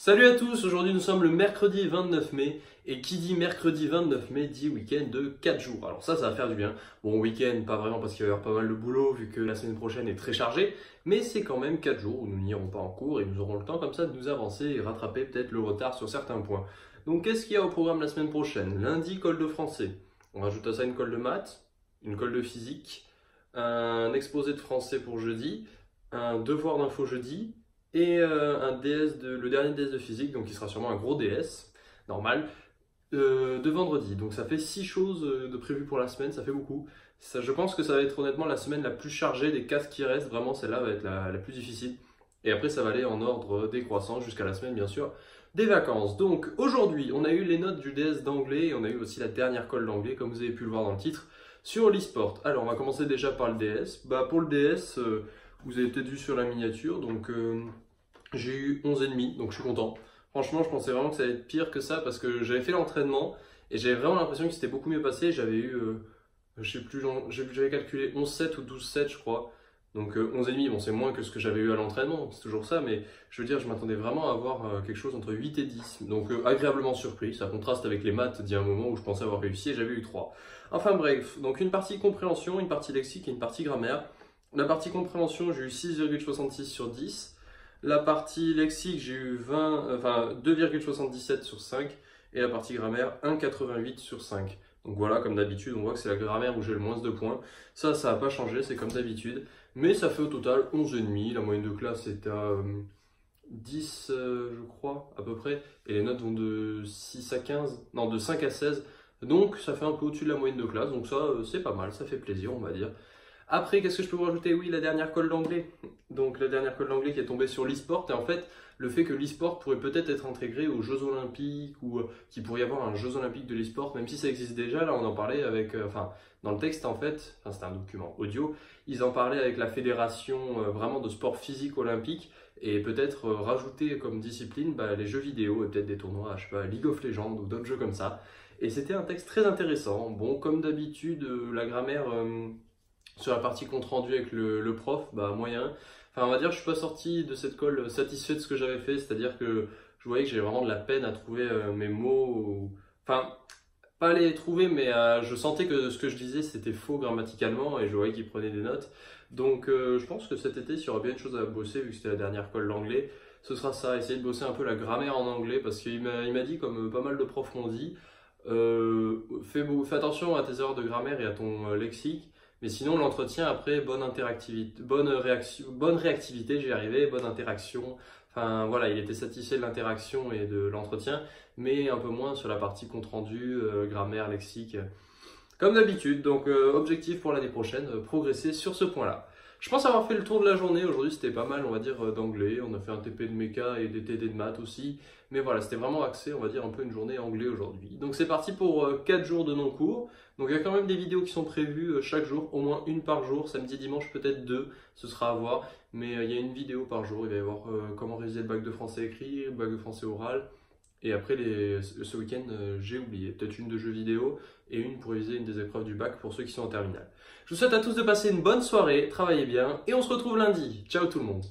Salut à tous, aujourd'hui nous sommes le mercredi 29 mai et qui dit mercredi 29 mai dit week-end de 4 jours. Alors ça va faire du bien. Bon, week-end pas vraiment parce qu'il va y avoir pas mal de boulot vu que la semaine prochaine est très chargée, mais c'est quand même 4 jours où nous n'irons pas en cours et nous aurons le temps comme ça de nous avancer et rattraper peut-être le retard sur certains points. Donc qu'est-ce qu'il y a au programme la semaine prochaine? Lundi, colle de français. On rajoute à ça une colle de maths, une colle de physique, un exposé de français pour jeudi, un devoir d'info jeudi, et le dernier DS de physique, donc qui sera sûrement un gros DS, normal, de vendredi. Donc ça fait 6 choses de prévues pour la semaine, ça fait beaucoup. Ça, je pense que ça va être honnêtement la semaine la plus chargée des 4 qui restent, vraiment celle-là va être la plus difficile. Et après ça va aller en ordre décroissant jusqu'à la semaine bien sûr des vacances. Donc aujourd'hui on a eu les notes du DS d'anglais et on a eu aussi la dernière colle d'anglais comme vous avez pu le voir dans le titre sur l'e-sport. Alors on va commencer déjà par le DS. Pour le DS, vous avez peut-être vu sur la miniature, donc j'ai eu 11,5, donc je suis content. Franchement, je pensais vraiment que ça allait être pire que ça parce que j'avais fait l'entraînement et j'avais vraiment l'impression que c'était beaucoup mieux passé. J'avais eu, je sais plus, j'avais calculé 11,7 ou 12,7 je crois. Donc 11,5, bon c'est moins que ce que j'avais eu à l'entraînement, c'est toujours ça, mais je veux dire, je m'attendais vraiment à avoir quelque chose entre 8 et 10. Donc agréablement surpris, ça contraste avec les maths d'il y a un moment où je pensais avoir réussi et j'avais eu 3. Enfin bref, donc une partie compréhension, une partie lexique et une partie grammaire. La partie compréhension, j'ai eu 6,66 sur 10. La partie lexique, j'ai eu 2,77 sur 5. Et la partie grammaire, 1,88 sur 5. Donc voilà, comme d'habitude, on voit que c'est la grammaire où j'ai le moins de points. Ça n'a pas changé, c'est comme d'habitude. Mais ça fait au total 11,5. La moyenne de classe est à 10, je crois, à peu près. Et les notes vont de 6 à 15, non, de 5 à 16. Donc ça fait un peu au-dessus de la moyenne de classe. Donc ça, c'est pas mal, ça fait plaisir, on va dire. Après, qu'est-ce que je peux vous rajouter? Oui, la dernière colle d'anglais. Donc la dernière colle d'anglais qui est tombée sur l'e-sport. Et en fait, le fait que l'e-sport pourrait peut-être être intégré aux Jeux Olympiques ou qu'il pourrait y avoir un Jeux Olympiques de l'e-sport, même si ça existe déjà. Là, on en parlait avec, dans le texte en fait, c'était un document audio, ils en parlaient avec la fédération vraiment de sport physique olympique et peut-être rajouter comme discipline les jeux vidéo et peut-être des tournois, je sais pas, League of Legends ou d'autres jeux comme ça. Et c'était un texte très intéressant. Bon, comme d'habitude, la grammaire... sur la partie compte rendu avec le prof, moyen. Enfin, on va dire, je suis pas sorti de cette colle satisfait de ce que j'avais fait, c'est-à-dire que je voyais que j'avais vraiment de la peine à trouver mes mots. Enfin, pas les trouver, mais je sentais que ce que je disais c'était faux grammaticalement et je voyais qu'il prenait des notes. Donc, je pense que cet été, s'il y aura bien une chose à bosser, vu que c'était la dernière colle d'anglais, ce sera ça, essayer de bosser un peu la grammaire en anglais, parce qu'il m'a dit, comme pas mal de profs m'ont dit, fais attention à tes erreurs de grammaire et à ton lexique. Mais sinon, l'entretien, après, bonne réactivité, j'y arrivé, bonne interaction. Enfin, voilà, il était satisfait de l'interaction et de l'entretien, mais un peu moins sur la partie compte rendu, grammaire, lexique, comme d'habitude. Donc, objectif pour l'année prochaine, progresser sur ce point-là. Je pense avoir fait le tour de la journée. Aujourd'hui, c'était pas mal, on va dire, d'anglais. On a fait un TP de méca et des TD de maths aussi. Mais voilà, c'était vraiment axé, on va dire, un peu une journée anglais aujourd'hui. Donc, c'est parti pour 4 jours de non-cours. Donc, il y a quand même des vidéos qui sont prévues chaque jour, au moins une par jour. Samedi, dimanche, peut-être 2, ce sera à voir. Mais il y a une vidéo par jour. Il va y avoir comment réviser le bac de français écrit, le bac de français oral. Et après, ce week-end, j'ai oublié. Peut-être une de jeux vidéo et une pour réviser une des épreuves du bac pour ceux qui sont en terminale. Je vous souhaite à tous de passer une bonne soirée, travaillez bien et on se retrouve lundi. Ciao tout le monde!